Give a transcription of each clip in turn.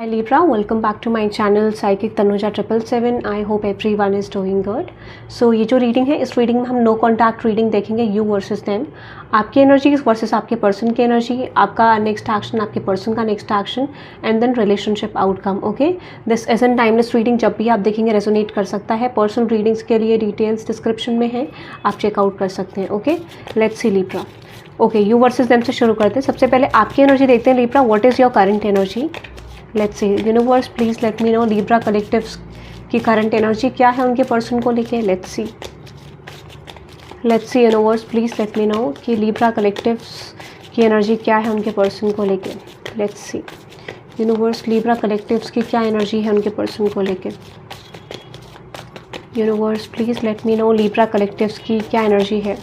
Hi Libra, welcome back to my channel Psychic Tanuja 777. I hope everyone is doing good. So ये जो reading है, इस reading में हम नो कॉन्टैक्ट रीडिंग देखेंगे, यू वर्सेस देम, आपकी एनर्जी वर्सेस आपके पर्सन की एनर्जी, आपका नेक्स्ट एक्शन, आपके पर्सन का next action, and then relationship outcome. Okay, this is an timeless reading. जब भी आप देखेंगे रेजोनेट कर सकता है. पर्सनल रीडिंग्स के लिए डिटेल्स डिस्क्रिप्शन में है, आप चेकआउट कर सकते हैं. Okay, let's C Libra. Okay, you versus them से शुरू करते हैं. सबसे पहले आपकी एनर्जी देखते हैं Libra. What is your current energy? Let's see universe, please let me no Libra collectives की करंट एनर्जी क्या है उनके पर्सन को लेके. Let's see universe, please let me no कि Libra कलेक्टिव्स की एनर्जी क्या है उनके पर्सन को लेके. Let's see universe, Libra collectives की क्या एनर्जी है उनके पर्सन को लेके. Universe, please let me no Libra collectives की क्या एनर्जी है.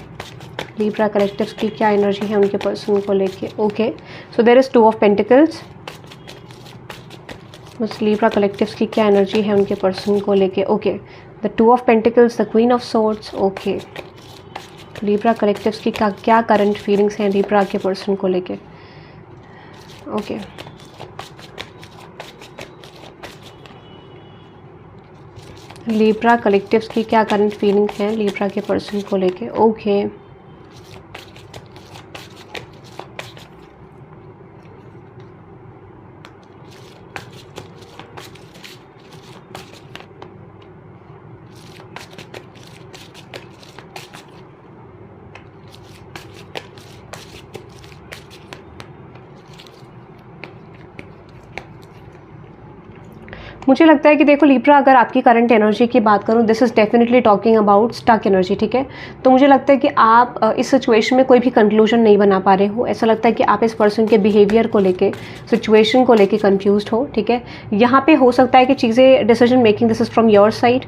Libra कलेक्टिव्स की क्या एनर्जी है उनके पर्सन को लेके. Okay, so there is 2 of pentacles. बस Libra कलेक्टिव्स की क्या एनर्जी है उनके पर्सन को लेके. Okay, the 2 of pentacles, the queen of swords. Okay, Libra collectives की क्या करंट फीलिंग्स हैं Libra के पर्सन को लेके. ओके, Libra कलेक्टिव्स की क्या करंट फीलिंग्स हैं Libra के पर्सन को लेके. ओके, मुझे लगता है कि देखो Libra, अगर आपकी करंट एनर्जी की बात करूं, this is definitely talking about stuck energy. ठीक है, तो मुझे लगता है कि आप इस सिचुएशन में कोई भी कंक्लूजन नहीं बना पा रहे हो. ऐसा लगता है कि आप इस पर्सन के बिहेवियर को लेके, सिचुएशन को लेके कंफ्यूज्ड हो. ठीक है, यहाँ पे हो सकता है कि चीज़ें decision making, this is from your side.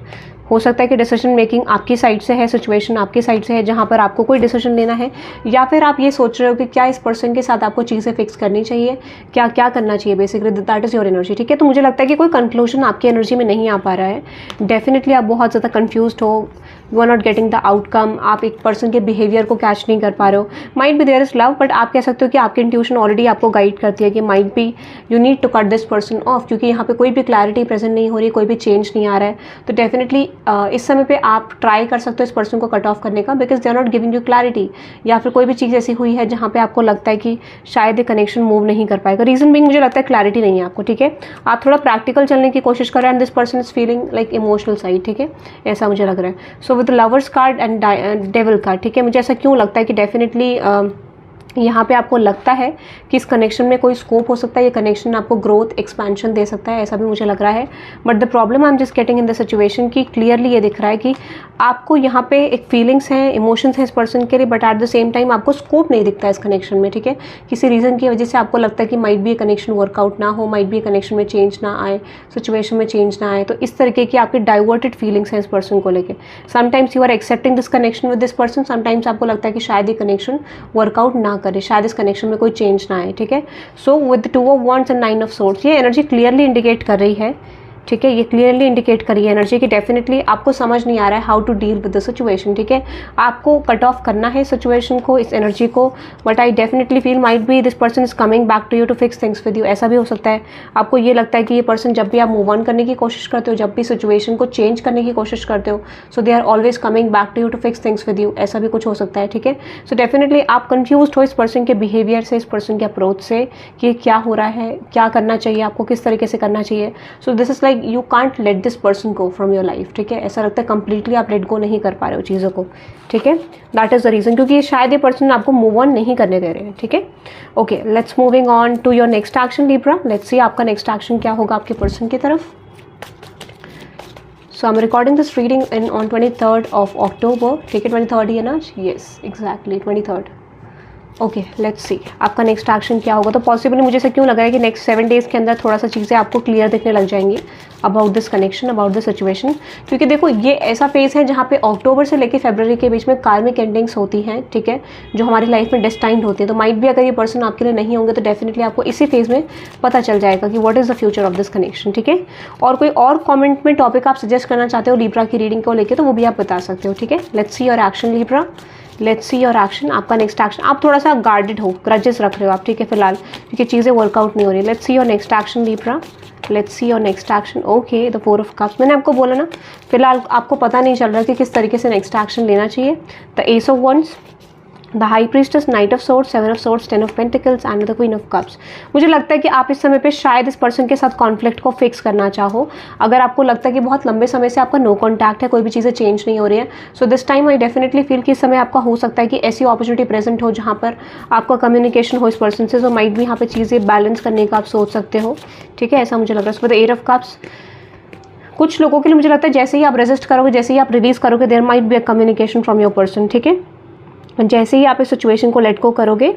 हो सकता है कि डिसीजन मेकिंग आपकी साइड से है, सिचुएशन आपकी साइड से है जहाँ पर आपको कोई डिसीजन लेना है, या फिर आप ये सोच रहे हो कि क्या इस पर्सन के साथ आपको चीज़ें फिक्स करनी चाहिए, क्या करना चाहिए. Basically that is your energy. ठीक है, तो मुझे लगता है कि कोई कंक्लूजन आपकी एनर्जी में नहीं आ पा रहा है. डेफिनेटली आप बहुत ज़्यादा कन्फ्यूज्ड हो, you are not getting the outcome. आप एक पर्सन के बिहेवियर को कैच नहीं कर पा रहे हो. Might be there is love, but आप कह सकते हो कि आपकी इंट्यूशन ऑलरेडी आपको गाइड करती है कि might be you need to cut this person off, क्योंकि यहाँ पे कोई भी क्लैरिटी प्रेजेंट नहीं हो रही, कोई भी चेंज नहीं आ रहा है. तो डेफिनेटली इस समय पे आप ट्राई कर सकते हो इस पर्सन को कट ऑफ करने का, because they are not giving you clarity. या फिर कोई भी चीज़ ऐसी हुई है जहाँ पे आपको लगता है कि शायद ये कनेक्शन मूव नहीं कर पाएगा. रीजन बिंग मुझे लगता है क्लैरिटी नहीं है आपको. ठीक है, आप थोड़ा प्रैक्टिकल चलने की कोशिश कर रहे हैं, and this person is feeling like emotional side. ठीक है, ऐसा मुझे लग रहा है. So with lovers card and devil card. ठीक है, मुझे ऐसा क्यों लगता है कि डेफिनेटली यहाँ पे आपको लगता है कि इस कनेक्शन में कोई स्कोप हो सकता है, ये कनेक्शन आपको ग्रोथ एक्सपेंशन दे सकता है, ऐसा भी मुझे लग रहा है. But the problem I am just getting in the situation कि क्लियरली ये दिख रहा है कि आपको यहाँ पे एक फीलिंग्स हैं, इमोशंस हैं इस पर्सन के लिए, but at the same time आपको स्कोप नहीं दिखता है इस कनेक्शन में. ठीक है, किसी रीज़न की वजह से आपको लगता है कि माइट भी ये कनेक्शन वर्कआउट ना हो, माइट भी कनेक्शन में चेंज ना आए, सिचुएशन में चेंज ना आए. तो इस तरीके की आपकी डाइवर्टेड फीलिंग्स हैं इस पर्सन को लेकर. Sometimes you are accepting this connection with this person, sometimes आपको लगता है कि शायद ये कनेक्शन वर्कआउट ना करे, शायद इस कनेक्शन में कोई चेंज ना आए. ठीक है, so with 2 of wands and 9 of swords, ये एनर्जी क्लियरली इंडिकेट कर रही है. ठीक है, ये क्लियरली इंडिकेट करिए एनर्जी की डेफिनेटली आपको समझ नहीं आ रहा है how to deal with the situation. ठीक है, आपको कट ऑफ करना है सिचुएशन को, इस एनर्जी को. But I definitely feel might be this person is coming back to you to fix things with you. ऐसा भी हो सकता है आपको ये लगता है कि ये पर्सन जब भी आप मूव ऑन करने की कोशिश करते हो, जब भी सिचुएशन को चेंज करने की कोशिश करते हो, so they are always coming back to you to fix things with you. ऐसा भी कुछ हो सकता है. ठीक है, सो डेफिनेटली आप कन्फ्यूज हो इस पर्सन के बिहेवियर से, इस पर्सन के अप्रोच से कि क्या हो रहा है, क्या करना चाहिए आपको, किस तरीके से करना चाहिए. So this is like you can't let this person go from your life. ठीक है, ऐसा लगता है कंप्लीटली आप लेट गो नहीं कर पा रहे हो चीज़ों को. ठीक है, दैट इज द रीजन, क्योंकि शायद ये पर्सन आपको मूव ऑन नहीं करने दे रहे हैं. ठीक है, okay, let's moving on to your next action Libra. Let's see आपका नेक्स्ट एक्शन क्या होगा आपके पर्सन की तरफ. So I am recording this reading in on 23rd of October. ठीक है, 23rd ही है ना. Yes, exactly 23rd. Okay, let's see आपका नेक्स्ट एक्शन क्या होगा. तो पॉसिबली मुझे से क्यों लग रहा है कि नेक्स्ट 7 डेज़ के अंदर थोड़ा सा चीज़ें आपको क्लियर दिखने लग जाएंगी about this connection, about this situation. क्योंकि देखो ये ऐसा फेज़ है जहाँ पे अक्टूबर से लेकर फरवरी के बीच में कार्मिक एंडिंग्स होती हैं. ठीक है, जो हमारी लाइफ में डेस्टाइंड होती है. तो माइट भी अगर ये पर्सन आपके लिए नहीं होंगे तो डेफिनेटली आपको इसी फेज़ में पता चल जाएगा कि what is the future of this connection. ठीक है, और कोई और कॉमेंट में टॉपिक आप सजेस्ट करना चाहते हो Libra की रीडिंग को लेकर, तो वो भी आप बता सकते हो. ठीक है, let's see your action Libra. Let's see your action. आपका नेक्स्ट एक्शन, आप थोड़ा सा गार्डेड हो, ग्रजेस रख रहे हो आप. ठीक है, फिलहाल क्योंकि चीज़ें वर्कआउट नहीं हो रही. Let's see your next action Libra. Let's see your next action. Okay, the 4 of cups. मैंने आपको बोला ना, फिलहाल आपको पता नहीं चल रहा कि किस तरीके से नेक्स्ट एक्शन लेना चाहिए। The ace of wands, the high priestess, knight of swords, 7 of swords, 10 of pentacles and the queen of cups. मुझे लगता है कि आप इस समय पे शायद इस पर्सन के साथ कॉन्फ्लिक्ट को फिक्स करना चाहो। अगर आपको लगता है कि बहुत लंबे समय से आपका नो कॉन्टैक्ट है, कोई भी चीज़ें चेंज नहीं हो रही है, so this time I definitely feel कि इस समय आपका हो सकता है कि ऐसी अपॉर्चुनिटी प्रेजेंट हो जहाँ पर आपका कम्युनिकेशन हो इस पर्सन से, सो माइट भी यहाँ पे चीज़ें बैलेंस करने का आप सोच सकते हो। ठीक है, ऐसा मुझे लग रहा है। सो द 8 ऑफ कप्स, कुछ लोगों के लिए मुझे लगता है जैसे ही आप रेजिस्ट करोगे, जैसे ही आप रिलीज करोगे, there might be a communication from your person. ठीक है, जैसे ही आप इस सिचुएशन को लेट गो करोगे,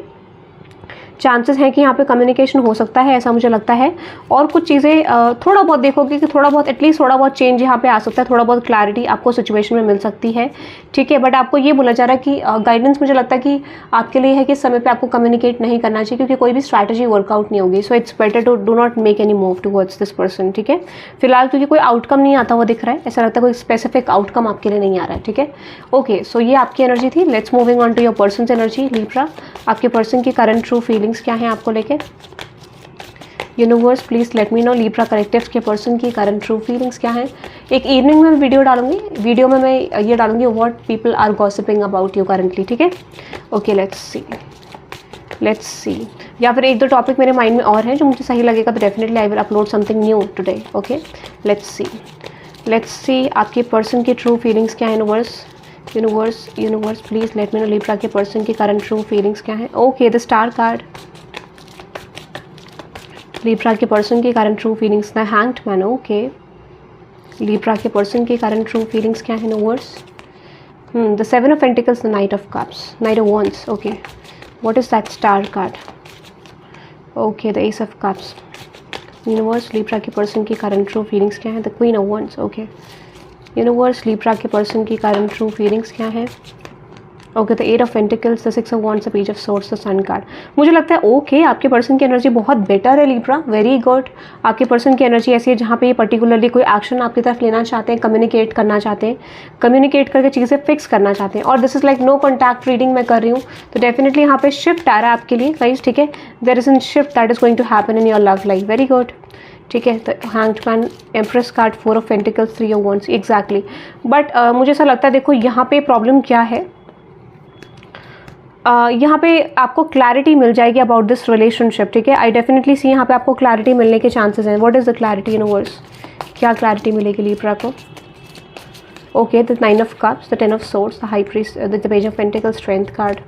चांसेस हैं कि यहाँ पे कम्युनिकेशन हो सकता है, ऐसा मुझे लगता है। और कुछ चीज़ें थोड़ा बहुत देखोगे कि थोड़ा बहुत एटलीस्ट थोड़ा बहुत चेंज यहाँ पे आ सकता है, थोड़ा बहुत क्लैरिटी आपको सिचुएशन में मिल सकती है। ठीक है, बट आपको ये बोला जा रहा है कि गाइडेंस मुझे लगता है कि आपके लिए है कि इस समय पे आपको कम्युनिकेट नहीं करना चाहिए, क्योंकि कोई भी स्ट्रैटेजी वर्कआउट नहीं होगी। So it's better to do not make any move towards this person. ठीक है, फिलहाल क्योंकि कोई आउटकम नहीं आता हुआ दिख रहा है, ऐसा लगता है कोई स्पेसिफिक आउटकम आपके लिए नहीं आ रहा है। ठीक है, ओके, सो ये आपकी एनर्जी थी। Let's moving on to your person energy. Libra, आपके पर्सन की करंट ट्रू फीलिंग्स क्या है आपको लेके? Universe please let me know. Libra collectives के पर्सन की करंट ट्रू फीलिंग्स क्या है? एक इवनिंग में वीडियो डालूंगी, वीडियो में मैं ये डालूंगी what people are gossiping about you currently. ठीक है, ओके, लेट्स सी। या फिर एक दो टॉपिक मेरे माइंड में और हैं जो मुझे सही लगेगा तो definitely I will upload something new today. Okay, let's सी आपके पर्सन की ट्रू फीलिंग्स क्या है? Universe please let me know. Libra के पर्सन की करंट ट्रू फीलिंग्स क्या है? Okay, the star card. Libra के पर्सन की current true feelings, the hanged man. Okay, Libra के पर्सन की करंट ट्रू फीलिंग्स क्या है? Universe, the 7 of pentacles, the night of cups, night of wands। Okay, what is that star card? Okay, the ace of cups. Universe, Libra के person की current true feelings क्या है? The queen of wands। Okay, universe, Libra के person की current true feelings क्या है? Okay, the 8 of pentacles, the 6 of wands, the page of swords, the sun card. मुझे लगता है ओके, आपके पर्सन की एनर्जी बहुत बेटर है लिब्रा, वेरी गुड। आपके पर्सन की एनर्जी ऐसी है जहाँ पे ये पर्टिकुलरली कोई एक्शन आपकी तरफ लेना चाहते हैं, कम्युनिकेट करना चाहते हैं, कम्युनिकेट करके चीज़ें फिक्स करना चाहते हैं। और this is like no contact reading मैं कर रही हूँ, तो डेफिनेटली यहाँ पे शिफ्ट आ रहा है आपके लिए गाइस। ठीक है, there is an shift that is going to happen in your love life, very good. ठीक है, तो hanged man, empress card, 4 of pentacles, 3 of wands, exactly. But मुझे ऐसा लगता है, देखो यहाँ पे प्रॉब्लम क्या है, यहाँ पे आपको क्लैरिटी मिल जाएगी अबाउट दिस रिलेशनशिप। ठीक है, आई डेफिनेटली सी यहाँ पे आपको क्लैरिटी मिलने के चांसेस हैं। What is the clarity universe? क्या क्लैरिटी मिलेगी लिब्रा को? Okay, the 9 of cups, the 10 of swords, the high priest, the page of pentacles, strength card.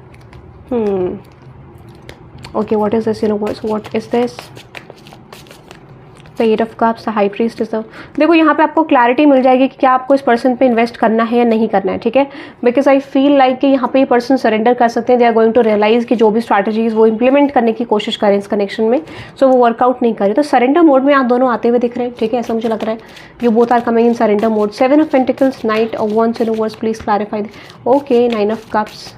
Okay, what is this universe? What is this? The 8 of cups, the high priest is the. देखो यहाँ पे आपको clarity मिल जाएगी कि क्या आपको इस person पे इन्वेस्ट करना है या नहीं करना है। ठीक है, बिकॉज आई फील लाइक कि यहाँ पे ये पर्सन सरेंडर कर सकते हैं। They are going to realize कि जो भी स्ट्रैटेजीज वो इंप्लीमेंट करने की कोशिश करें इस कनेक्शन में, सो वो वर्कआउट नहीं करे, तो सरेंडर मोड में आप दोनों आते हुए दिख रहे हैं। ठीक है, ऐसा मुझे लग रहा है, you both are coming in surrender mode. 7 of pentacles, knight of wands, universe please clarify. Okay, 9 of cups.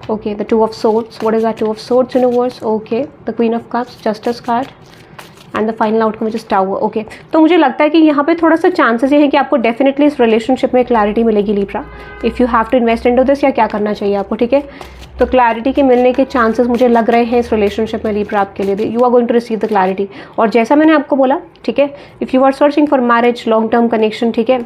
Okay, the 2 of swords, what is that 2 of swords universe? Okay, the queen of cups, justice card and the final outcome which is tower. Okay, तो मुझे लगता है कि यहाँ पे थोड़ा सा chances ये है कि आपको डेफिनेटली इस रिलेशनशिप में क्लैरिटी मिलेगी Libra, if you have to invest into this, या क्या करना चाहिए आपको। ठीक है, तो क्लैरिटी के मिलने के चांसेस मुझे लग रहे हैं इस रिलेशनशिप में लिब्रा आपके लिए। You are going to receive the clarity. और जैसा मैंने आपको बोला, ठीक है, if you are searching for marriage, long term connection, ठीक है,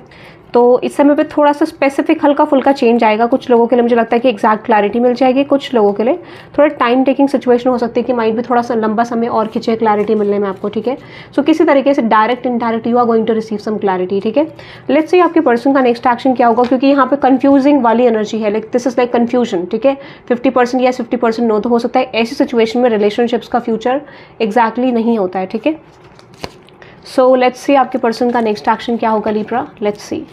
तो इस समय पे थोड़ा सा स्पेसिफिक हल्का फुल्का चेंज आएगा। कुछ लोगों के लिए मुझे लगता है कि एग्जैक्ट क्लैरिटी मिल जाएगी, कुछ लोगों के लिए थोड़ा टाइम टेकिंग सिचुएशन हो सकती है कि माइंड भी थोड़ा सा लंबा समय और खींचे क्लैरिटी मिलने में आपको। ठीक है, सो किसी तरीके से direct indirect you are going to receive some clarity. ठीक है, लेट्स सी आपके पर्सन का नेक्स्ट एक्शन क्या होगा, क्योंकि यहाँ पे कंफ्यूजिंग वाली एनर्जी है, like this is like confusion. ठीक है, 50% या 50% नो तो हो सकता है। ऐसी सिचुएशन में रिलेशनशिप्स का फ्यूचर एग्जैक्टली नहीं होता है। ठीक है, सो लेट्स सी आपके पर्सन का नेक्स्ट एक्शन क्या होगा लिब्रा। लेट्स सी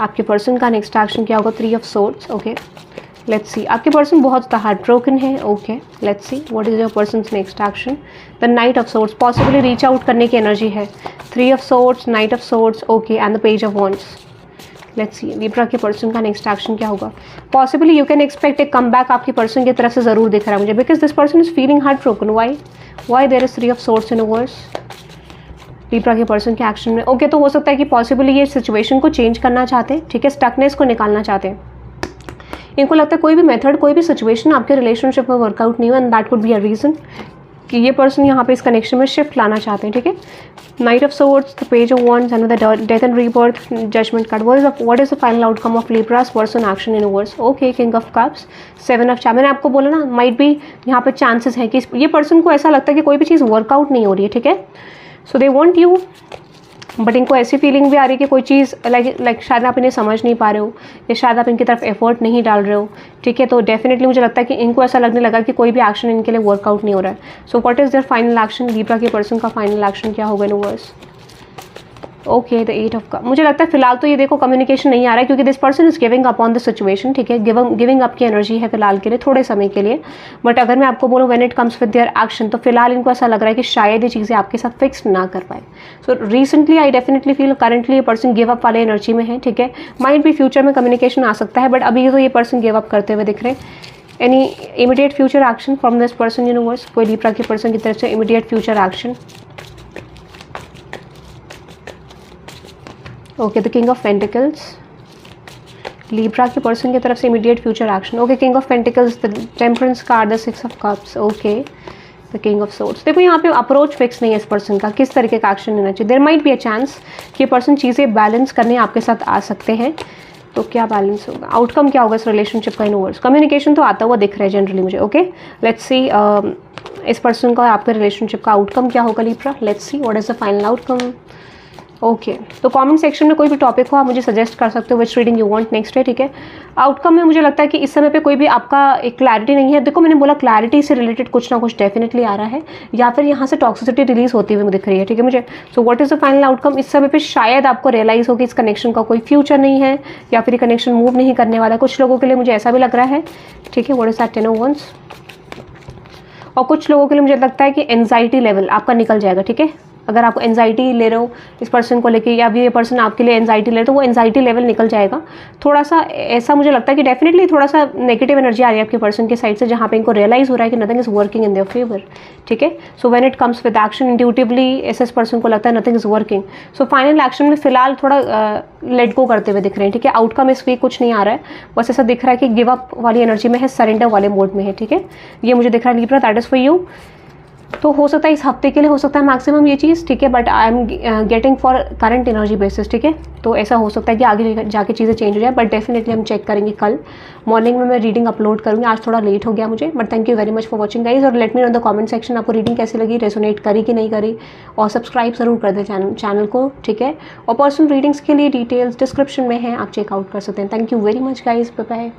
आपके पर्सन का नेक्स्ट एक्शन क्या होगा। 3 ऑफ swords। ओके, लेट्स सी आपके पर्सन बहुत ज़्यादा हार्ट ब्रोकन है। Okay, let's see what is your persons next action. The night of swords, possibly reach out करने की एनर्जी है। 3 of swords, night of swords, okay, and the page of wands। Let's see Libra के person का next action क्या होगा। Possibly you can expect A come back आपकी person की तरफ से ज़रूर दिख रहा है मुझे, because this person is feeling heart broken. Why there is 3 of swords in universe Libra के पर्सन के एक्शन में। ओके, तो हो सकता है कि पॉसिबली ये सिचुएशन को चेंज करना चाहते हैं। ठीक है, स्टकनेस को निकालना चाहते हैं। इनको लगता है कोई भी मेथड, कोई भी सिचुएशन आपके रिलेशनशिप में वर्कआउट नहीं हुआ, and that could be a reason कि ये पर्सन यहाँ पे इस कनेक्शन में शिफ्ट लाना चाहते हैं, ठीक है। Knight of swords, the page of wands and the death and rebirth, judgement card. What is the final outcome of Libra's person action universe? Okay, king of cups, 7 of मैंने आपको बोला ना, माइट भी यहाँ पे चांसेस है कि ये पर्सन को ऐसा लगता है कि कोई भी चीज़ वर्कआउट नहीं हो रही है, ठीक है। सो दे वॉन्ट यू, बट इनको ऐसी फीलिंग भी आ रही है कि कोई चीज़ लाइक शायद आप इन्हें समझ नहीं पा रहे हो, या शायद आप इनकी तरफ एफर्ट नहीं डाल रहे हो, ठीक है। तो डेफिनेटली मुझे लगता है कि इनको ऐसा लगने लगा कि कोई भी एक्शन इनके लिए वर्कआउट नहीं हो रहा है। So what is there final action? Libra के पर्सन का फाइनल एक्शन क्या होगा universe? Okay, the 8 of cups. मुझे लगता है फिलहाल तो ये देखो कम्युनिकेशन नहीं आ रहा है, क्योंकि this person is giving up on the situation, ठीक है। गिविंग अप की एनर्जी है फिलहाल के लिए, थोड़े समय के लिए। बट अगर मैं आपको बोलूँ when it comes with their action, तो फिलहाल इनको ऐसा लग रहा है कि शायद ये चीज़ें आपके साथ फिक्स ना कर पाए। सो रिसेंटली आई डेफिनेटली फील करंटली ये पर्सन गिव अप वाले एनर्जी में है, ठीक है। माइट भी फ्यूचर में कम्युनिकेशन आ सकता है, बट अभी तो ये पर्सन गिव अप करते हुए दिख रहे हैं। Any immediate future action from this person universe? कोई लिब्रा के पर्सन की तरफ से immediate future action? Okay, the king of pentacles, Libra के पर्सन की तरफ से immediate future action. Okay, king of pentacles, the temperance card, the 6 of cups. Okay, the king of swords. देखो यहाँ पे अप्रोच फिक्स नहीं है इस पर्सन का, किस तरीके का एक्शन लेना चाहिए। There might be a chance कि ये पर्सन चीज़ें बैलेंस करने आपके साथ आ सकते हैं। तो क्या बैलेंस होगा, आउटकम क्या होगा इस रिलेशनशिप का यूनिवर्स? कम्युनिकेशन तो आता हुआ दिख रहा है जनरली मुझे। ओके, लेट्स सी इस पर्सन का और आपके रिलेशनशिप का आउटकम क्या होगा Libra. Let's see what is the final outcome. Okay, तो कमेंट सेक्शन में कोई भी टॉपिक हो आप मुझे सजेस्ट कर सकते हो विच रीडिंग यू वांट नेक्स्ट है, ठीक है। आउटकम में मुझे लगता है कि इस समय पे कोई भी आपका एक क्लैरिटी नहीं है। देखो मैंने बोला क्लैरिटी से रिलेटेड कुछ ना कुछ डेफिनेटली आ रहा है, या फिर यहाँ से टॉक्सिसिटी रिलीज होती हुई दिख रही है, ठीक है मुझे। So what is the final outcome? इस समय पे शायद आपको रियलाइज हो कि इस कनेक्शन का कोई फ्यूचर नहीं है, या फिर ये कनेक्शन मूव नहीं करने वाला। कुछ लोगों के लिए मुझे ऐसा भी लग रहा है, ठीक है। What is that 10 of wands? और कुछ लोगों के लिए मुझे लगता है कि एंजाइटी लेवल आपका निकल जाएगा, ठीक है। अगर आप एंजाइटी ले रहे हो इस पर्सन को लेके, या ये पर्सन आपके लिए एंजाइटी ले रहे, तो वो एंजाइटी लेवल निकल जाएगा। थोड़ा सा ऐसा मुझे लगता है कि डेफिनेटली थोड़ा सा नेगेटिव एनर्जी आ रही है आपके पर्सन की साइड से, जहाँ पे इनको रियलाइज हो रहा है कि nothing is working in their favour, ठीक है। So when it comes with action, intuitively इस पर्सन को लगता है nothing is working. So final action में फिलहाल थोड़ा लेट गो करते हुए दिख रहे हैं, ठीक है। आउटकम इस वीक कुछ नहीं आ रहा है, बस ऐसा दिख रहा है कि गिव अप वाली एनर्जी में है, सरेंडर वाले मोड में है, ठीक है। ये मुझे दिख रहा है Libra, that is for you. तो हो सकता है इस हफ्ते के लिए हो सकता है मैक्सिमम ये चीज़, ठीक है। But I am getting for current energy basis, ठीक है। तो ऐसा हो सकता है कि आगे जाके चीज़ें चेंज हो जाए, बट डेफिनेटली हम चेक करेंगे। कल मॉर्निंग में मैं रीडिंग अपलोड करूँगी, आज थोड़ा लेट हो गया मुझे, but thank you very much for watching guys. और let me know in the comment section आपको रीडिंग कैसी लगी, रेजोनेट करी कि नहीं करी, और सब्सक्राइब जरूर कर दें चैनल को, ठीक है। और पर्सनल रीडिंग्स के लिए डिटेल्स डिस्क्रिप्शन में है, आप चेकआउट कर सकते हैं। Thank you very much guys, bye bye.